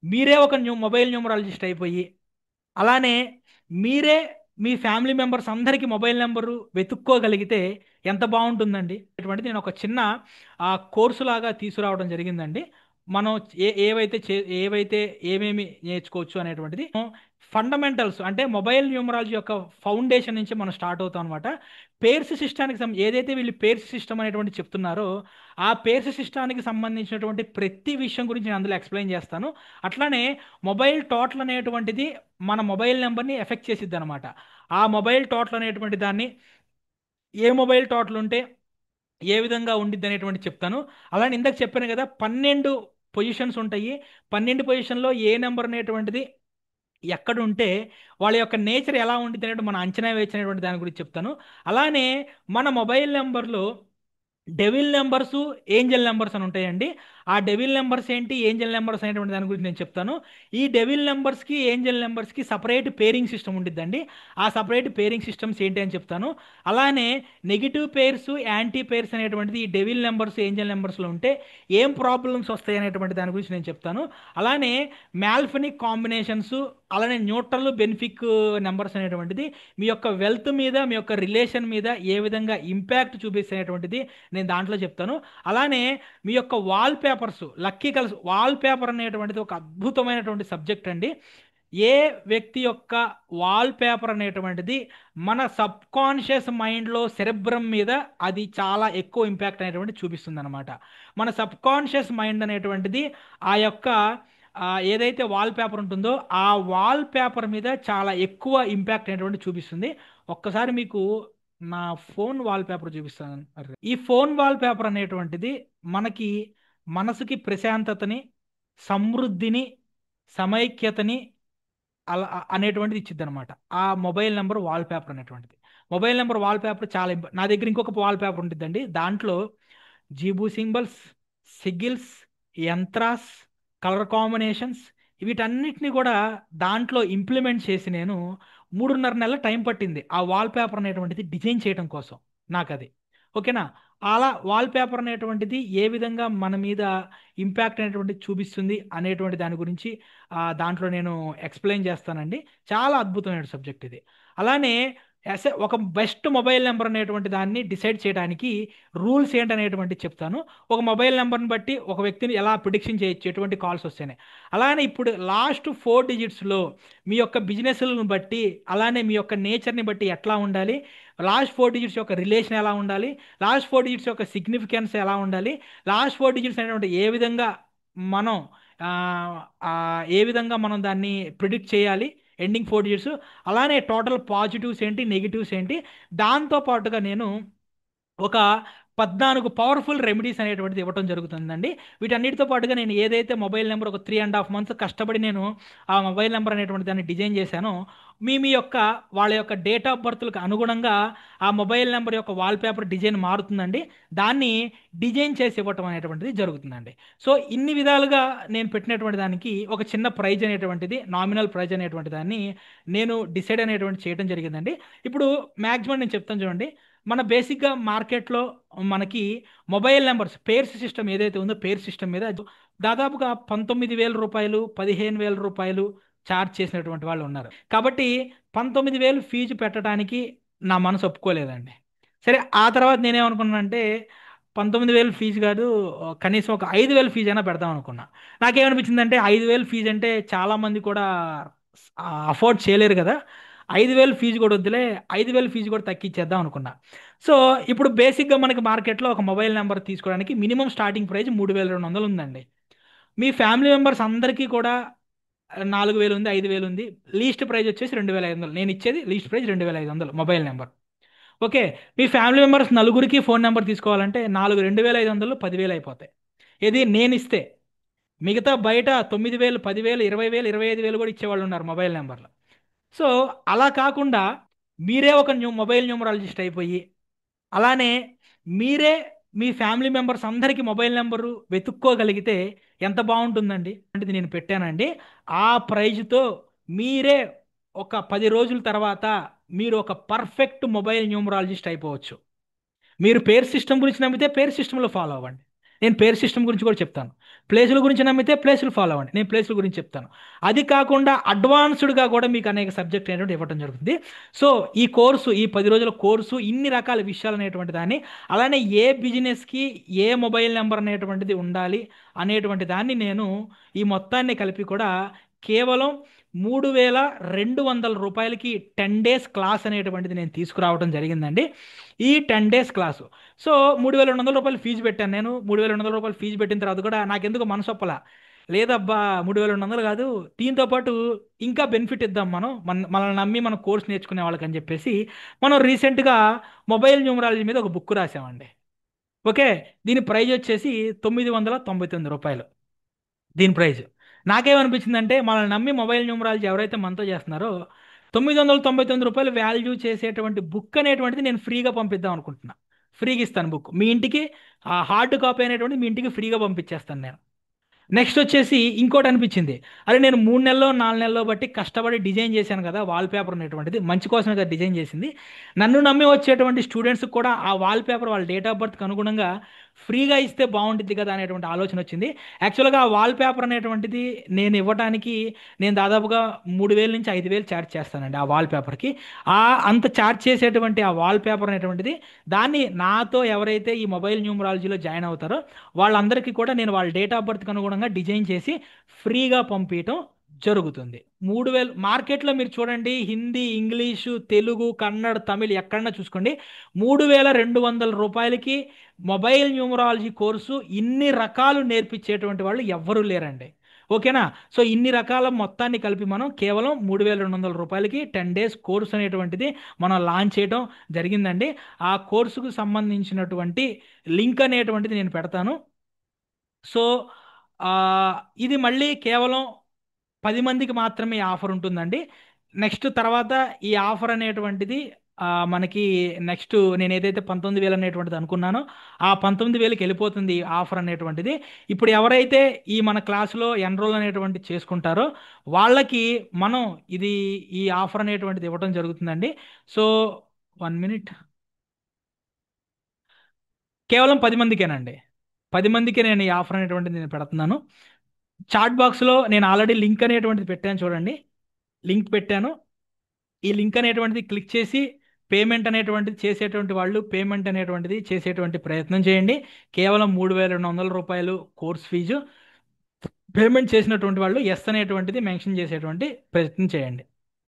మీరే ఒక mobile numerologist అయిపోయి, అలానే మీరే మీ ఫ్యామిలీ మెంబర్స్ అందరికీ మొబైల్ నెంబరు వెతుక్కోగలిగితే ఎంత బాగుంటుందండి. అటువంటిది నేను ఒక చిన్న కోర్సు లాగా తీసుకురావడం జరిగిందండి. మనం ఏవైతే ఏమేమి నేర్చుకోవచ్చు అనేటువంటిది ఫండమెంటల్స్ అంటే మొబైల్ న్యూమరాలజీ యొక్క ఫౌండేషన్ నుంచి మనం స్టార్ట్ అవుతాం అనమాట. పేర్స్ సిస్టానికి ఏదైతే వీళ్ళు పేర్స్ సిస్టమ్ అనేటువంటి చెప్తున్నారో ఆ పేర్స్ సిస్టానికి సంబంధించినటువంటి ప్రతి విషయం గురించి నేను అందులో ఎక్స్ప్లెయిన్ చేస్తాను. అట్లానే మొబైల్ టోటల్ అనేటువంటిది మన మొబైల్ నెంబర్ని ఎఫెక్ట్ చేసిద్ది అనమాట. ఆ మొబైల్ టోటల్ అనేటువంటి దాన్ని ఏ మొబైల్ టోటల్ ఉంటే ఏ విధంగా ఉండిద్ది అనేటువంటి చెప్తాను. అలానే ఇందాక చెప్పాను కదా, 12 పొజిషన్స్ ఉంటాయి. 12 పొజిషన్లో ఏ నెంబర్ అనేటువంటిది ఎక్కడ ఉంటే వాళ్ళ యొక్క నేచర్ ఎలా ఉండిద్ది అనేటువంటి మనం అంచనా వేసినటువంటి దాని గురించి చెప్తాను. అలానే మన మొబైల్ నెంబర్లో డెవిల్ నెంబర్స్, ఏంజల్ నెంబర్స్ అని ఉంటాయండి. ఆ డెవిల్ నెంబర్స్ ఏంటి, ఏంజల్ నెంబర్స్ అనేటువంటి దాని గురించి నేను చెప్తాను. ఈ డెవిల్ నెంబర్స్కి ఏంజల్ నెంబర్స్కి సపరేట్ పేరింగ్ సిస్టమ్ ఉండిద్దండి. ఆ సపరేట్ పేరింగ్ సిస్టమ్స్ ఏంటి అని చెప్తాను. అలానే నెగిటివ్ పేర్స్, యాంటీ పేర్స్ అనేటువంటిది ఈ డెవిల్ నెంబర్స్, ఏంజల్ నెంబర్స్లో ఉంటే ఏం ప్రాబ్లమ్స్ వస్తాయి అనేటువంటి దాని గురించి నేను చెప్తాను. అలానే మ్యాల్ఫినిక్ కాంబినేషన్స్, అలానే న్యూట్రల్ బెనిఫిక్ నెంబర్స్ అనేటువంటిది మీ యొక్క వెల్త్ మీద, మీ యొక్క రిలేషన్ మీద ఏ విధంగా ఇంపాక్ట్ చూపిస్తున్నటువంటిది నేను దాంట్లో చెప్తాను. అలానే మీ యొక్క wall papers, lucky colours, wall paper అనేటువంటిది ఒక అద్భుతమైనటువంటి సబ్జెక్ట్ అండి. ఏ వ్యక్తి యొక్క వాల్ పేపర్ అనేటువంటిది మన సబ్ కాన్షియస్ మైండ్లో సెరెబ్రమ్ మీద అది చాలా ఎక్కువ ఇంపాక్ట్ అనేటువంటి చూపిస్తుంది అనమాట. మన సబ్ కాన్షియస్ మైండ్ అనేటువంటిది ఆ యొక్క ఏదైతే వాల్ పేపర్ ఉంటుందో ఆ వాల్ పేపర్ మీద చాలా ఎక్కువ ఇంపాక్ట్ అనేటువంటి చూపిస్తుంది. ఒక్కసారి మీకు నా ఫోన్ వాల్ పేపర్ చూపిస్తాను. ఈ ఫోన్ వాల్ పేపర్ అనేటువంటిది మనకి మనసుకి ప్రశాంతతని, సమృద్ధిని, సమైక్యతని అలా అనేటువంటిది ఇచ్చిద్ది అనమాట. ఆ మొబైల్ నెంబర్ వాల్ పేపర్ అనేటువంటిది. మొబైల్ నెంబర్ వాల్ పేపర్ చాలా నా దగ్గర ఇంకొక వాల్ పేపర్ ఉంటుందండి. దాంట్లో జీబూ సింబల్స్, సిగిల్స్, యంత్రాస్, కలర్ కాంబినేషన్స్ వీటన్నిటిని కూడా దాంట్లో ఇంప్లిమెంట్ చేసి నేను 3.5 నెలల టైం పట్టింది ఆ వాల్ పేపర్ అనేటువంటిది డిజైన్ చేయడం కోసం నాకు అది. ఓకేనా. అలా వాల్ పేపర్ అనేటువంటిది ఏ విధంగా మన మీద ఇంపాక్ట్ అనేటువంటిది చూపిస్తుంది అనేటువంటి దాని గురించి దాంట్లో నేను ఎక్స్ప్లెయిన్ చేస్తానండి. చాలా అద్భుతమైన సబ్జెక్ట్ ఇది. అలానే ఒక బెస్ట్ మొబైల్ నెంబర్ అనేటువంటి దాన్ని డిసైడ్ చేయడానికి రూల్స్ ఏంటనేటువంటి చెప్తాను. ఒక మొబైల్ నెంబర్ని బట్టి ఒక వ్యక్తిని ఎలా ప్రిడిక్షన్ చేయొచ్చు, ఎటువంటి కాల్స్ వస్తాయని. అలానే ఇప్పుడు లాస్ట్ 4 డిజిట్స్లో మీ యొక్క బిజినెస్లను బట్టి, అలానే మీ యొక్క నేచర్ని బట్టి ఎట్లా ఉండాలి, లాస్ట్ 4 డిజిట్స్ యొక్క రిలేషన్ ఎలా ఉండాలి, లాస్ట్ 4 డిజిట్స్ యొక్క సిగ్నిఫికెన్స్ ఎలా ఉండాలి, లాస్ట్ 4 డిజిట్స్ అనేటువంటి ఏ విధంగా మనం ఆ, ఆ, ఏ విధంగా మనం దాన్ని ప్రిడిక్ట్ చేయాలి, ఎండింగ్ 4 డిజిట్స్, అలానే టోటల్ పాజిటివ్స్ ఏంటి, నెగిటివ్స్ ఏంటి, దాంతో పాటుగా నేను ఒక 14 పవర్ఫుల్ రెమెడీస్ అనేటువంటిది ఇవ్వడం జరుగుతుందండి. వీటన్నిటితో పాటుగా నేను ఏదైతే మొబైల్ నెంబర్ ఒక 3.5 మంత్స్ కష్టపడి నేను ఆ మొబైల్ నెంబర్ అనేటువంటి దాన్ని డిజైన్ చేశానో, మీ యొక్క వాళ్ళ యొక్క డేట్ ఆఫ్ బర్త్లకు అనుగుణంగా ఆ మొబైల్ నెంబర్ యొక్క వాల్పేపర్ డిజైన్ మారుతుందండి. దాన్ని డిజైన్ చేసి ఇవ్వటం అనేటువంటిది జరుగుతుందండి. సో ఇన్ని విధాలుగా నేను పెట్టినటువంటి దానికి ఒక చిన్న ప్రైజ్ అనేటువంటిది, నామినల్ ప్రైజ్ అనేటువంటి దాన్ని నేను డిసైడ్ అనేటువంటి చేయడం జరిగిందండి. ఇప్పుడు మ్యాక్సిమం నేను చెప్తాను చూడండి. మన బేసిక్గా మార్కెట్లో మనకి మొబైల్ నెంబర్స్ పేర్స్ సిస్టమ్ ఏదైతే ఉందో పేర్ సిస్టమ్ మీద దాదాపుగా 19,000 రూపాయలు, 15,000 రూపాయలు ఛార్జ్ చేసినటువంటి వాళ్ళు ఉన్నారు. కాబట్టి 19,000 ఫీజు పెట్టడానికి నా మనసు ఒప్పుకోలేదండి. సరే, ఆ తర్వాత నేనేమనుకున్నానంటే 19,000 ఫీజు కాదు, కనీసం ఒక 5,000 ఫీజు అయినా పెడదాం అనుకున్నా. నాకేమనిపించిందంటే 5,000 ఫీజు అంటే చాలామంది కూడా అఫోర్డ్ చేయలేరు కదా. 5,000 ఫీజు కూడా వద్దులే, 5,000 ఫీజు కూడా తగ్గించేద్దాం అనుకున్నా. సో ఇప్పుడు బేసిక్గా మనకి మార్కెట్లో ఒక మొబైల్ నెంబర్ తీసుకోవడానికి మినిమం స్టార్టింగ్ ప్రైస్ 3,200 ఉందండి. మీ ఫ్యామిలీ మెంబర్స్ అందరికీ కూడా 4,000 ఉంది, 5,000 ఉంది. లీస్ట్ ప్రైస్ వచ్చేసి 2,500. నేను ఇచ్చేది least price 2,500 mobile number. Okay. మీ ఫ్యామిలీ మెంబర్స్ నలుగురికి ఫోన్ నెంబర్ తీసుకోవాలంటే 2,500 10,000 అయిపోతాయి. ఇది నేను ఇస్తే. మిగతా బయట 9,000, 10,000, 20,000, 25,000 కూడా ఇచ్చేవాళ్ళు ఉన్నారు మొబైల్ నెంబర్లు. సో అలా కాకుండా మీరే ఒక మొబైల్ న్యూమరాలజిస్ట్ అయిపోయి, అలానే మీరే మీ ఫ్యామిలీ మెంబర్స్ అందరికీ మొబైల్ నెంబరు వెతుక్కోగలిగితే ఎంత బాగుంటుందండి. అంటే నేను పెట్టానండి. ఆ ప్రైజ్తో మీరే ఒక 10 రోజుల తర్వాత మీరు ఒక పర్ఫెక్ట్ మొబైల్ న్యూమరాలజిస్ట్ అయిపోవచ్చు. మీరు పేర్ సిస్టమ్ గురించి నమ్మితే పేర్ సిస్టంలో ఫాలో అవ్వండి. నేను పేరు సిస్టమ్ గురించి కూడా చెప్తాను. ప్లేసుల గురించి నమ్మితే ప్లేసులు ఫాలో అవ్వండి, నేను ప్లేసుల గురించి చెప్తాను. అది కాకుండా అడ్వాన్స్డ్గా కూడా మీకు అనేక సబ్జెక్ట్ అనేటువంటి ఇవ్వడం జరుగుతుంది. సో ఈ కోర్సు, ఈ 10 రోజుల కోర్సు ఇన్ని రకాల విషయాలు అనేటువంటి దాన్ని, అలానే ఏ బిజినెస్కి ఏ మొబైల్ నెంబర్ అనేటువంటిది ఉండాలి అనేటువంటి దాన్ని నేను ఈ మొత్తాన్ని కలిపి కూడా కేవలం 3200 రూపాయలకి 10 డేస్ క్లాస్ అనేటువంటిది నేను తీసుకురావడం జరిగిందండి. ఈ 10 డేస్ క్లాసు, సో 3200 రూపాయలు ఫీజు పెట్టాను. నేను 3200 రూపాయలు ఫీజు పెట్టిన తర్వాత కూడా నాకెందుకు మనసొప్పల, లేదబ్బా 3200 కాదు, దీంతో పాటు ఇంకా బెనిఫిట్ ఇద్దాం, మనల్ని నమ్మి మన కోర్స్ నేర్చుకునే వాళ్ళకి అని చెప్పేసి మనం రీసెంట్గా మొబైల్ న్యూమరాలజీ మీద ఒక బుక్ రాసామండి. ఓకే, దీని ప్రైజ్ వచ్చేసి 999 రూపాయలు. దీని ప్రైజ్ నాకేమనిపించిందంటే, మనల్ని నమ్మి మొబైల్ న్యూమరాలజీ ఎవరైతే మనతో చేస్తున్నారో 999 రూపాయలు వాల్యూ చేసేటువంటి బుక్ అనేటువంటిది నేను ఫ్రీగా పంపిద్దాం అనుకుంటున్నా. ఫ్రీగా ఇస్తాను బుక్ మీ ఇంటికి, ఆ హార్డ్ కాపీ అనేటువంటిది మీ ఇంటికి ఫ్రీగా పంపించేస్తాను నేను. నెక్స్ట్ వచ్చేసి ఇంకోటి అనిపించింది, అరే నేను 3 నెలల్లో 4 నెలల్లో బట్టి కష్టపడి డిజైన్ చేశాను కదా వాల్ పేపర్ అనేటువంటిది, మంచి కోసమే కదా డిజైన్ చేసింది, నన్ను నమ్మి వచ్చేటువంటి స్టూడెంట్స్కి కూడా ఆ వాల్ పేపర్ వాళ్ళ డేట్ ఆఫ్ బర్త్కి అనుగుణంగా ఫ్రీగా ఇస్తే బాగుంటుంది కదా అనేటువంటి ఆలోచన వచ్చింది. యాక్చువల్గా ఆ వాల్ పేపర్ అనేటువంటిది నేను ఇవ్వడానికి నేను దాదాపుగా 3000 నుంచి 5000 ఛార్జ్ చేస్తానండి ఆ వాల్ పేపర్కి. ఆ అంత ఛార్జ్ చేసేటువంటి ఆ వాల్ పేపర్ అనేటువంటిది, దాన్ని నాతో ఎవరైతే ఈ మొబైల్ న్యూమరాలజీలో జాయిన్ అవుతారో వాళ్ళందరికీ కూడా నేను వాళ్ళ డేట్ ఆఫ్ బర్త్కి అనుగుణంగా డిజైన్ చేసి ఫ్రీగా పంపించడం జరుగుతుంది. 3000 మార్కెట్లో మీరు చూడండి, హిందీ, ఇంగ్లీషు, తెలుగు, కన్నడ, తమిళ్ ఎక్కడన్నా చూసుకోండి, 3200 రూపాయలకి మొబైల్ న్యూమరాలజీ కోర్సు ఇన్ని రకాలు నేర్పించేటువంటి వాళ్ళు ఎవ్వరూ లేరండి. ఓకేనా? సో ఇన్ని రకాల మొత్తాన్ని కలిపి మనం కేవలం 3200 రూపాయలకి 10 డేస్ కోర్స్ అనేటువంటిది మనం లాంచ్ చేయడం జరిగిందండి. ఆ కోర్సుకు సంబంధించినటువంటి లింక్ అనేటువంటిది నేను పెడతాను. సో ఆ, ఇది మళ్ళీ కేవలం 10 మందికి మాత్రమే ఈ ఆఫర్ ఉంటుందండి. నెక్స్ట్ తర్వాత ఈ ఆఫర్ అనేటువంటిది మనకి నెక్స్ట్ నేను ఏదైతే 19,000 అనేటువంటిది అనుకున్నానో ఆ 19,000కి వెళ్ళిపోతుంది ఈ ఆఫర్ అనేటువంటిది. ఇప్పుడు ఎవరైతే ఈ మన క్లాసులో ఎన్రోల్ అనేటువంటి చేసుకుంటారో వాళ్ళకి మనం ఇది ఈ ఆఫర్ అనేటువంటిది ఇవ్వడం జరుగుతుందండి. సో 1 మినిట్, కేవలం 10 మందికేనండి. 10 మందికి నేను ఈ ఆఫర్ అనేటువంటిది నేను పెడుతున్నాను. చాట్ బాక్స్లో నేను ఆల్రెడీ లింక్ అనేటువంటిది పెట్టాను చూడండి, లింక్ పెట్టాను. ఈ లింక్ అనేటువంటిది క్లిక్ చేసి పేమెంట్ అనేటువంటిది చేసేటువంటి వాళ్ళు పేమెంట్ అనేటువంటిది చేసేటువంటి ప్రయత్నం చేయండి. కేవలం 3200 రూపాయలు కోర్స్ ఫీజు. పేమెంట్ చేసినటువంటి వాళ్ళు ఎస్ అనేటువంటిది మెన్షన్ చేసేటువంటి ప్రయత్నం చేయండి.